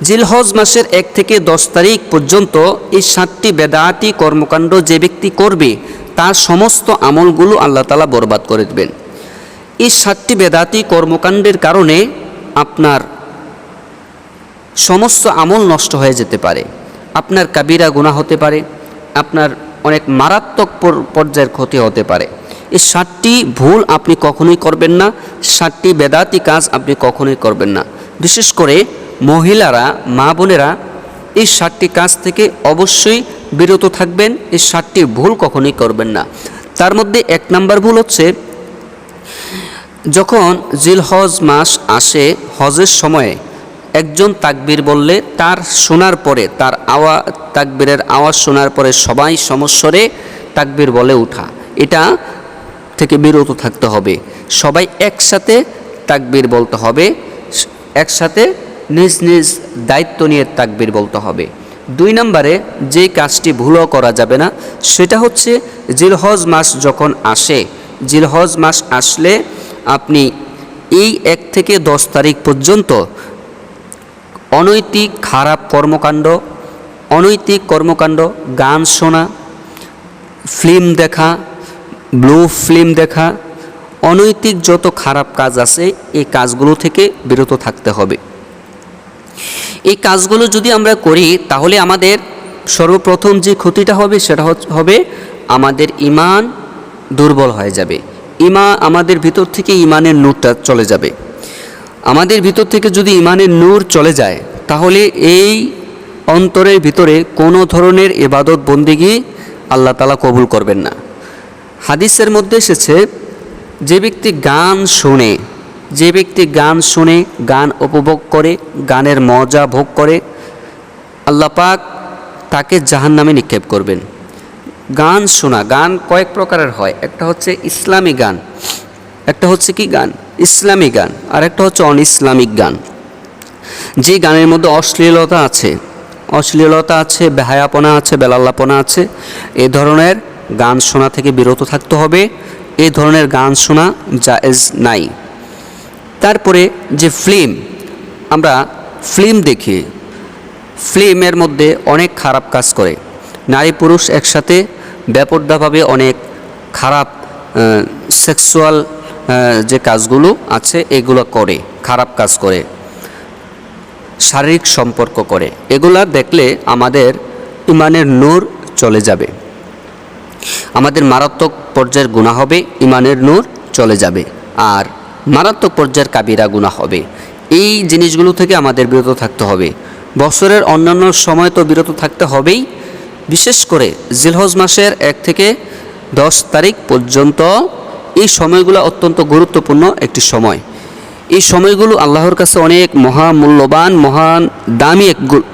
জিলহজ মাসের 1 থেকে 10 তারিখ পর্যন্ত এই 7টি বেদাতি কর্মকাণ্ড যে ব্যক্তি করবে তার সমস্ত আমলগুলো আল্লাহ তাআলা বরবাদ করে দেবেন। এই 7টি বেদাতি কর্মকাণ্ডের কারণে আপনার সমস্ত আমল নষ্ট হয়ে যেতে পারে, আপনার কাবিরা গুনাহ হতে পারে, আপনার অনেক মারাত্মক পর্যায়ের ক্ষতি হতে পারে। এই 7টি ভুল আপনি কখনোই করবেন না, 7টি বেদাতি কাজ আপনি কখনোই করবেন না। বিশেষ করে মহিলারা, মা বোনেরা এই 7টি কাজ থেকে অবশ্যই বিরত থাকবেন। এই 7টি ভুল কখনোই করবেন না। তার মধ্যে 1 নম্বর ভুল হচ্ছে, যখন জিলহজ মাস আসে হজের সময়ে একজন তাকবীর বললে তার শোনার পরে, তার তাকবীরের আওয়াজ শোনার পরে সবাই সমস্বরে তাকবীর বলে ওঠা, এটা থেকে বিরত থাকতে হবে। সবাই একসাথে তাকবীর বলতে হবে, একসাথে নিজ নিজ দায়িত্ব নিয়ে তাকবীর বলতে হবে। 2 নম্বরে যে কাজটি ভুলও করা যাবে না সেটা হচ্ছে, জিলহজ মাস যখন আসে, জিলহজ মাস আসলে আপনি এই 1 থেকে 10 তারিখ পর্যন্ত অনৈতিক খারাপ কর্মকাণ্ড, গান শোনা, ফিল্ম দেখা, ব্লু ফিল্ম দেখা, অনৈতিক যত খারাপ কাজ আছে এই কাজগুলো থেকে বিরত থাকতে হবে। এই কাজগুলো যদি আমরা করি তাহলে আমাদের সর্বপ্রথম যে ক্ষতিটা হবে সেটা হবে আমাদের ঈমান দুর্বল হয়ে যাবে। আমাদের ভিতর থেকে ঈমানের নূরটা চলে যাবে। আমাদের ভিতর থেকে যদি ঈমানের নূর চলে যায় তাহলে এই অন্তরের ভিতরে কোনো ধরনের ইবাদত বন্দেগী আল্লাহ তাআলা কবুল করবেন না। হাদিসের মধ্যে এসেছে, যে ব্যক্তি গান শুনে, গান উপভোগ করে, গানের মজা ভোগ করে, আল্লাহ পাক তাকে জাহান্নামে নিক্ষেপ করবেন। গান শোনা, গান কয়েক প্রকারের হয়, একটা হচ্ছে ইসলামী গান, একটা হচ্ছে কি গান, ইসলামী গান, আর একটা হচ্ছে অনইসলামিক গান। যে গানের মধ্যে অশ্লীলতা আছে, বেহায়াপনা আছে, বেলাল্লাপনা আছে, এই ধরনের গান শোনা থেকে বিরত থাকতে হবে। এই ধরনের গান শোনা জায়েজ নাই। তারপরে যে আমরা ফিল্ম দেখি, ফিল্মের মধ্যে অনেক খারাপ কাজ করে, নারী পুরুষ একসাথে বেপরদাভাবে অনেক খারাপ সেক্সুয়াল যে কাজগুলো আছে এগুলো করে, খারাপ কাজ করে, শারীরিক সম্পর্ক করে। এগুলা দেখলে আমাদের ঈমানের নূর চলে যাবে, আমাদের মারাত্মক পর্যায়ের গুনাহ হবে, ঈমানের নূর চলে যাবে, আর মারাত্মক পর্যায়ের কাবিরা গুনাহ হবে। এই জিনিসগুলো থেকে আমাদের বিরত থাকতে হবে। বছরের অন্যান্য সময় তো বিরত থাকতে হবেই, বিশেষ করে জিলহজ মাসের 1 থেকে 10 তারিখ পর্যন্ত এই সময়গুলো অত্যন্ত গুরুত্বপূর্ণ একটি সময়। এই সময়গুলো আল্লাহর কাছে অনেক মহামূল্যবান, মহান দামি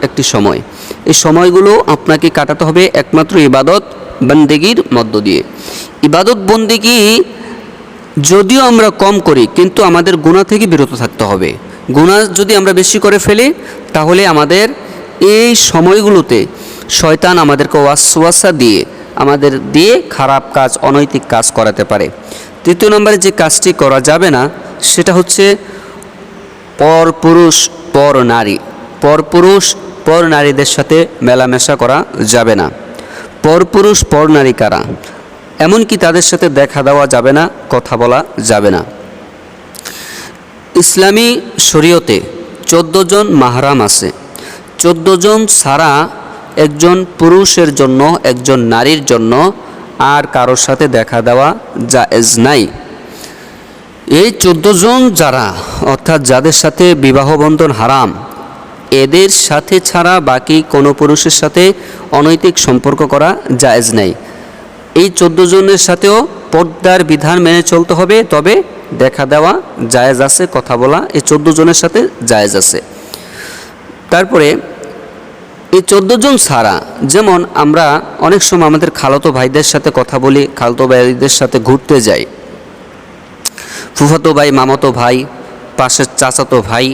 একটি সময়। এই সময়গুলো আপনাকে কাটাতে হবে একমাত্র ইবাদত বন্দেগীর মধ্য দিয়ে। ইবাদত বন্দেগী যদিও আমরা কম করি কিন্তু আমাদের গুনাহ থেকে বিরত থাকতে হবে। গুনাহ যদি আমরা বেশি করে ফেলি তাহলে আমাদের এই সময়গুলোতে শয়তান আমাদেরকে ওয়াসওয়াসা দিয়ে খারাপ কাজ, অনৈতিক কাজ করাতে পারে। 3 নম্বরে যে কাজটি করা যাবে না সেটা হচ্ছে পর নারীদের সাথে মেলামেশা করা যাবে না। পরপুরুষ পর নারী কারা, এমনকি তাদের সাথে দেখা দেওয়া যাবে না, কথা বলা যাবে না। ইসলামী শরীয়তে 14 জন মাহরাম আছে। 14 জন ছাড়া একজন পুরুষের জন্য, একজন নারীর জন্য আর কারোর সাথে দেখা দেওয়া জায়েজ নাই। এই 14 জন যারা, অর্থাৎ যাদের সাথে বিবাহ বন্ধন হারাম, এদের সাথে ছাড়া বাকি কোনো পুরুষের সাথে অনৈতিক সম্পর্ক করা জায়েজ নাই। এই 14 জনের সাথেও পর্দার বিধান মেনে চলতে হবে, তবে দেখা দেওয়া জায়েজ আছে, কথা বলা এই 14 জনের সাথে জায়েজ আছে। তারপরে এই 14 জন ছাড়া, যেমন আমরা অনেক সময় আমাদের খালাতো ভাইদের সাথে কথা বলি, খালাতো ভাইদের সাথে ঘুরতে যাই, ফুফাতো ভাই, মামাতো ভাই, পাশের চাচাতো ভাই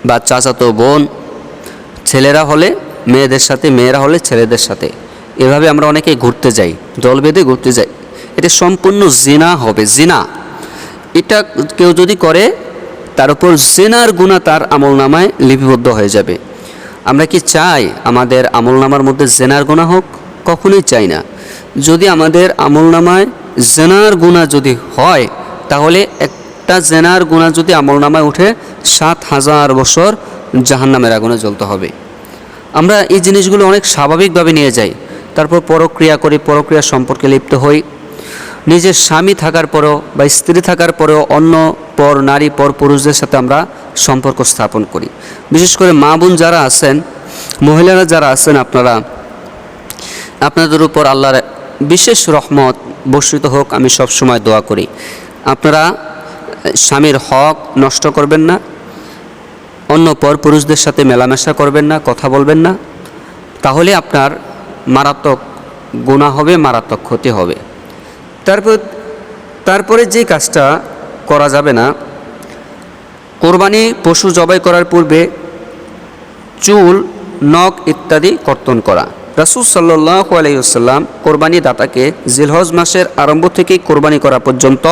বা চাচাতো বোন, ছেলেরা হলে মেয়েদের সাথে, মেয়েরা হলে ছেলেদের সাথে, এভাবে আমরা অনেকেই ঘুরতে যাই, দল বেঁধে ঘুরতে যাই। এটা সম্পূর্ণ জিনা হবে, জিনা। এটা কেউ যদি করে তার উপর জেনার গুনাহ তার আমলনামায় লিপিবদ্ধ হয়ে যাবে। আমরা কি চাই আমাদের আমলনামার মধ্যে জেনার গুনাহ হোক? কখনোই চাই না। যদি আমাদের আমলনামায় জেনার গুনাহ যদি হয়, তাহলে একটা জেনার গুনাহ যদি আমলনামায় উঠে 7,000 বছর জাহান্নামের আগুনে জ্বলতে হবে। আমরা এই জিনিসগুলো অনেক স্বাভাবিকভাবে নিয়ে যাই, তারপর পরক্রিয়া করি, পরক্রিয়া সম্পর্কে লিপ্ত হই। নিজের স্বামী থাকার পরেও বা স্ত্রী থাকার পরেও অন্য পর নারী পর পুরুষদের সাথে আমরা সম্পর্ক স্থাপন করি। বিশেষ করে মা বোন যারা আছেন, মহিলারা যারা আছেন, আপনাদের উপর আল্লাহর বিশেষ রহমত বর্ষিত হোক, আমি সবসময় দোয়া করি। আপনারা স্বামীর হক নষ্ট করবেন না, অন্য পর পুরুষদের সাথে মেলামেশা করবেন না, কথা বলবেন না, তাহলে আপনার মারাত্মক গুনাহ হবে, মারাত্মক ক্ষতি হবে। তারপরে যে কাজটা করা যাবে না, কোরবানি পশু জবাই করার পূর্বে চুল, নখ ইত্যাদি কর্তন করা। রাসূল সাল্লাল্লাহু আলাইহি ওয়াসাল্লাম কোরবানি দাতাকে জিলহজ মাসের আরম্ভ থেকে কোরবানি করা পর্যন্ত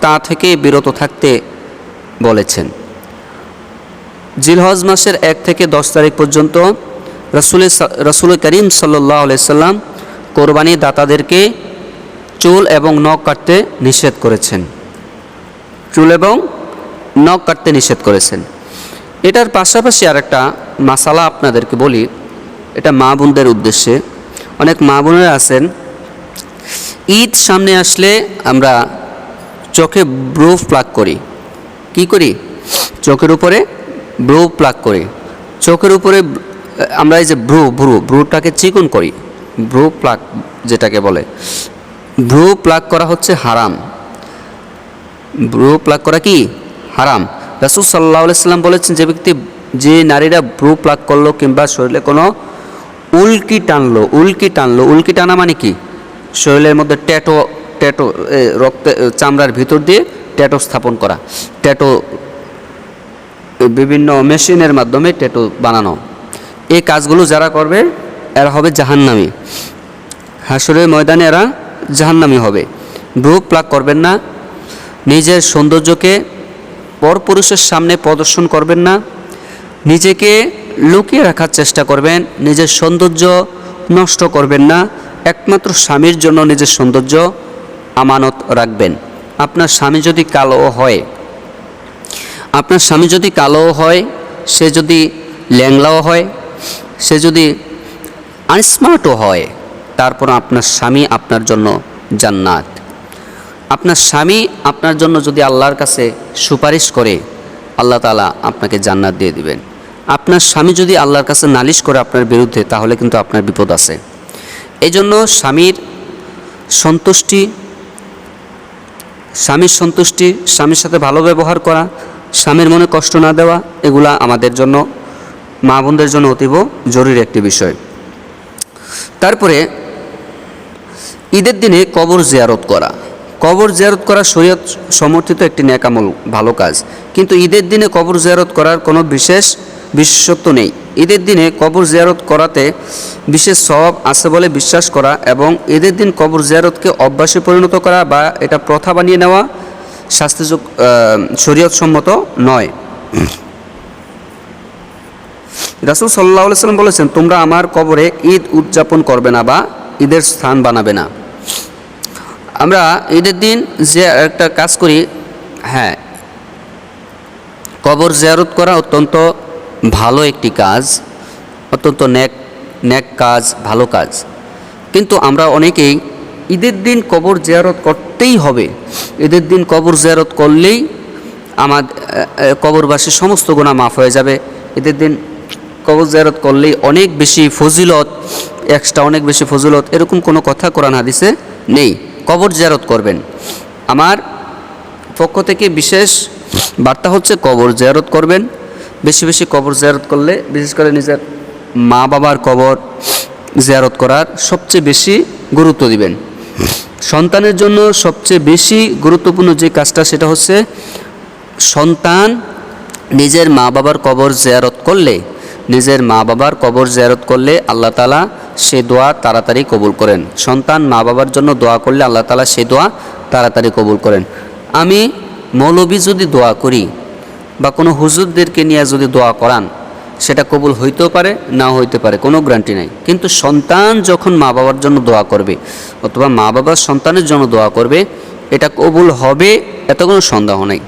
তা থেকে বিরত থাকতে বলেছেন। জিলহজ মাসের 1 থেকে 10 তারিখ পর্যন্ত রাসূল করিম সাল্লাল্লাহু আলাইহি ওয়াসাল্লাম কোরবানি দাতাদেরকে চুল এবং নখ কাটতে নিষেধ করেছেন। চুল এবং নখ কাটতে নিষেধ করেছেন। এটার পাশাপাশি আরেকটা মাসালা আপনাদেরকে বলি, এটা মা বোনদের উদ্দেশ্যে। অনেক মা বোনেরা আছেন, ঈদ সামনে আসলে আমরা চোখে ব্রু প্লাক করি। কি করি? চোখের উপরে ব্রু প্লাক করি। চোখের উপরে আমরা এই যে ব্রুটাকে চিকন করি, ব্রু প্লাক যেটাকে বলে, ব্রু প্লাক করা হচ্ছে হারাম। ব্রু প্লাক করা কি হারাম। রাসূল সাল্লাল্লাহু আলাইহি ওয়াসাল্লাম বলেছেন, যে নারীরা ব্রু প্লাক করলো কিংবা শরীরে কোনো উল্কি টানলো, উল্কি টানা মানে কি? শরীরের মধ্যে ট্যাটো রক্তে চামড়ার ভিতর দিয়ে ট্যাটো স্থাপন করা, ট্যাটো বিভিন্ন মেশিনের মাধ্যমে ট্যাটো বানানো, এই কাজগুলো যারা করবে এরা হবে জাহান্নামী। হাসরের ময়দানে এরা জাহান্নামী হবে। ব্রু প্লাক করবেন না, নিজের সৌন্দর্যকে পরপুরুষের সামনে প্রদর্শন করবেন না, নিজেকে লুকিয়ে রাখার চেষ্টা করবেন, নিজের সৌন্দর্য নষ্ট করবেন না। একমাত্র স্বামীর জন্য নিজের সৌন্দর্য আমানত রাখবেন। আপনার স্বামী যদি কালো হয়, সে যদি ল্যাংলাও হয়, সে যদি আনস্মার্টও হয়, তারপর আপনার স্বামী আপনার জন্য জান্নাত। আপনার স্বামী আপনার জন্য যদি আল্লাহর কাছে সুপারিশ করে, আল্লাহ তাআলা আপনাকে জান্নাত দিয়ে দিবেন। আপনার স্বামী যদি আল্লাহর কাছে নালিশ করে আপনার বিরুদ্ধে, তাহলে কিন্তু আপনার বিপদ আছে। এই জন্য স্বামীর সন্তুষ্টি, স্বামীর সাথে ভালো ব্যবহার করা, স্বামীর মনে কষ্ট না দেওয়া, এগুলা আমাদের জন্য, মা বোনদের জন্য অতীব জরুরি একটি বিষয়। তারপরে ঈদের দিনে কবর জিয়ারত করা শরীয়ত সমর্থিত একটি নেক আমল, ভালো কাজ। কিন্তু ঈদের দিনে কবর জিয়ারত করার কোনো বিশেষত্ব নেই। ঈদের দিনে কবর জিয়ারত করাতে বিশেষ সওয়াব আছে বলে বিশ্বাস করা এবং ঈদের দিন কবর জিয়ারতকে অভ্যাসে পরিণত করা বা এটা প্রথা বানিয়ে নেওয়া শরীয়ত সম্মত নয়। রাসূল সাল্লাল্লাহু আলাইহি ওয়াসাল্লাম বলেছেন, তোমরা আমার কবরে ঈদ উদযাপন করবে না বা ঈদের স্থান বানাবে না। আমরা ঈদের দিন যে একটা কাজ করি, হ্যাঁ, কবর জিয়ারত করা অত্যন্ত ভালো একটি কাজ, অত্যন্ত নেক কাজ, ভালো কাজ। কিন্তু আমরা অনেকেই ঈদের দিন কবর জিয়ারত করতেই হবে, ঈদের দিন কবর জিয়ারত করলেই আমাদের কবরবাসীর সমস্ত গুনাহ মাফ হয়ে যাবে, ঈদের দিন কবর জিয়ারত করলেই অনেক বেশি ফজিলত, অনেক বেশি ফজিলত, এরকম কোনো কথা কোরআন হাদিসে নেই। কবর জিয়ারত করবেন। আমার পক্ষ থেকে বিশেষ বার্তা হচ্ছে কবর জিয়ারত করবেন। বেশি বেশি কবর জিয়ারত করলে, বিশেষ করে নিজের মা বাবার কবর জিয়ারত করার সবচেয়ে বেশি গুরুত্ব দিবেন। সন্তানের জন্য সবচেয়ে বেশি গুরুত্বপূর্ণ যে কাজটা, সেটা হচ্ছে সন্তান নিজের মা বাবার কবর জিয়ারত করলে আল্লাহ তাআলা সে দোয়া তাড়াতাড়ি কবুল করেন। সন্তান মা বাবার জন্য দোয়া করলে আল্লাহ তাআলা সে দোয়া তাড়াতাড়ি কবুল করেন। আমি মৌলবি যদি দোয়া করি, বা কোনো হুজুরদেরকে নিয়ে যদি দোয়া করান, সেটা কবুল হইতেও পারে, নাও হইতে পারে, কোনো গ্যারান্টি নাই। কিন্তু সন্তান যখন মা বাবার জন্য দোয়া করবে অথবা মা বাবার সন্তানের জন্য দোয়া করবে, এটা কবুল হবে, এত কোনো সন্দেহ নেই।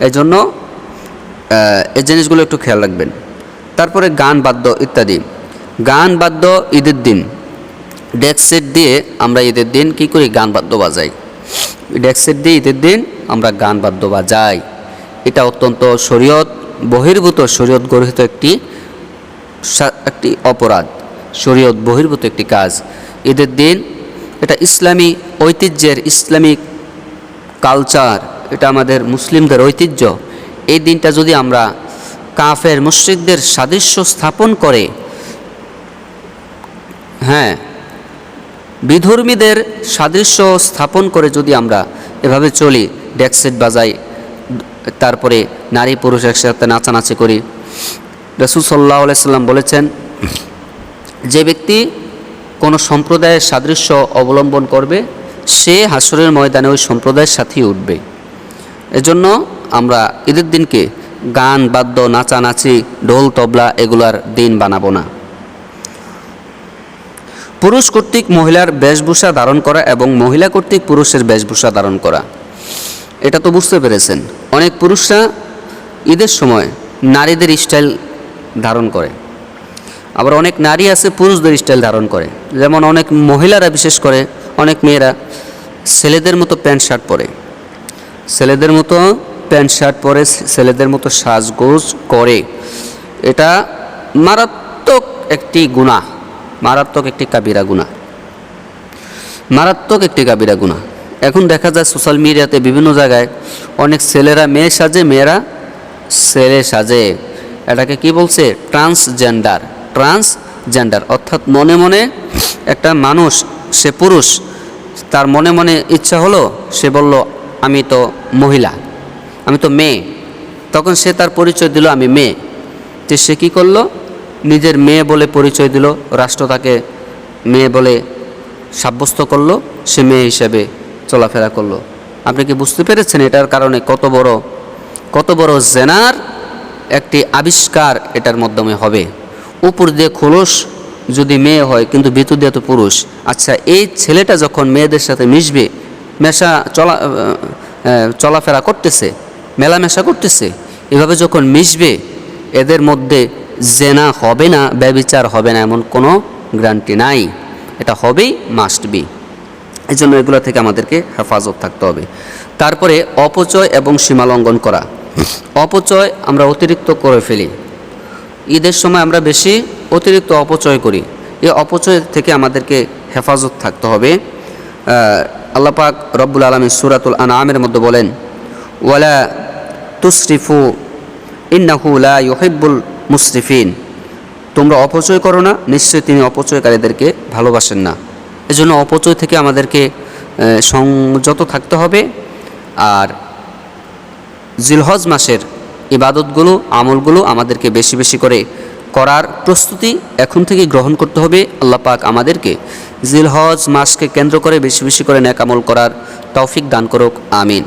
এই জন্য এই জিনিসগুলো একটু খেয়াল রাখবেন। তারপরে গান বাদ্য ইত্যাদি। গান বাদ্য ঈদের দিন ডেক সেট দিয়ে আমরা ঈদের দিন কী করি? গান বাদ্য বাজাই। ডেক সেট দিয়ে ঈদের দিন আমরা গান বাদ্য বাজাই। এটা অত্যন্ত শরীয়ত বহির্ভূত, শরীয়ত গর্হিত একটি অপরাধ, শরীয়ত বহির্ভূত একটি কাজ। ঈদের দিন এটা ইসলামী ঐতিহ্যের, ইসলামিক কালচার, এটা আমাদের মুসলিমদের ঐতিহ্য। এই দিনটা যদি আমরা কাফের মুশরিকদের সাদৃশ্য স্থাপন করে, হ্যাঁ, বিধর্মীদের সাদৃশ্য স্থাপন করে যদি আমরা এভাবে চলি, ডেক সেট বাজাই, তারপরে নারী পুরুষ একসাথে নাচানাচি করি, রাসূল সাল্লাল্লাহু আলাইহি সাল্লাম বলেছেন, যে ব্যক্তি কোনো সম্প্রদায়ের সাদৃশ্য অবলম্বন করবে, সে হাসরের ময়দানে ওই সম্প্রদায়ের সাথেই উঠবে। এজন্য আমরা ঈদের দিনকে গান বাদ্য, নাচানাচি, ঢোল তবলা এগুলার দিন বানাবো না। পুরুষ কর্তৃক মহিলার বেশভূষা ধারণ করা এবং মহিলা কর্তৃক পুরুষের বেশভূষা ধারণ করা, এটা তো বুঝতে পেরেছেন। অনেক পুরুষরা ঈদের সময় নারীদের স্টাইল ধারণ করে, আবার অনেক নারী আছে পুরুষদের স্টাইল ধারণ করে। যেমন অনেক মহিলারা, বিশেষ করে অনেক মেয়েরা ছেলেদের মতো প্যান্ট শার্ট পরে, ছেলেদের মতো প্যান্ট শার্ট পরে, ছেলেদের মতো সাজগোজ করে। এটা মারাত্মক একটি গুনাহ, মারাত্মক একটি কাবিরা গুনাহ, মারাত্মক একটি কাবিরা গুনাহ। এখন দেখা যায় সোশ্যাল মিডিয়াতে বিভিন্ন জায়গায় অনেক ছেলেরা মেয়ে সাজে, মেয়েরা ছেলে সাজে। এটাকে কি বলছে? ট্রান্সজেন্ডার। ট্রান্সজেন্ডার অর্থাৎ মনে মনে একটা মানুষ, সে পুরুষ, তার মনে মনে ইচ্ছা হলো, সে বলল আমি তো মহিলা, আমি তো মেয়ে। তখন সে তার পরিচয় দিল আমি মেয়ে। তো সে কী করলো? নিজের মেয়ে বলে পরিচয় দিল, রাষ্ট্র তাকে মেয়ে বলে সাব্যস্ত করলো, সে মেয়ে হিসেবে চলাফেরা করলো। আপনি কি বুঝতে পেরেছেন এটার কারণে কত বড় জেনার একটি আবিষ্কার এটার মাধ্যমে হবে? উপর দিয়ে খোলস যদি মেয়ে হয়, কিন্তু ভিতর দিয়ে তো পুরুষ। আচ্ছা, এই ছেলেটা যখন মেয়েদের সাথে মিশবে, চলাফেরা করতেছে, মেলামেশা করতেছে, এভাবে যখন মিশবে, এদের মধ্যে জেনা হবে না, ব্যভিচার হবে না, এমন কোনো গ্যারান্টি নাই। এটা হবেই, মাস্ট বি। এই জন্য এগুলো থেকে আমাদেরকে হেফাজত থাকতে হবে। তারপরে অপচয় এবং সীমালঙ্ঘন করা। অপচয় আমরা অতিরিক্ত করে ফেলি, ঈদের সময় আমরা বেশি অতিরিক্ত অপচয় করি। এই অপচয় থেকে আমাদেরকে হেফাজত থাকতে হবে। আল্লাহ পাক রব্বুল আলামিন সূরাতুল আনআমের মধ্যে বলেন, ওয়ালা তুসরিফু ইন্নাহু লা ইউহিব্বুল মুসরিফিন। তোমরা অপচয় করো না, নিশ্চয়ই তিনি অপচয়কারীদেরকে ভালোবাসেন না। এজন্য অপচয় থেকে আমাদেরকে সংযত থাকতে হবে। আর জিলহজ মাসের ইবাদতগুলো, আমলগুলো আমাদেরকে বেশি বেশি করে করার প্রস্তুতি এখন থেকে গ্রহণ করতে হবে। আল্লাহ পাক আমাদেরকে জিলহজ মাসকে কেন্দ্র করে বেশি বেশি করে নেক আমল করার তৌফিক দান করুক। আমিন।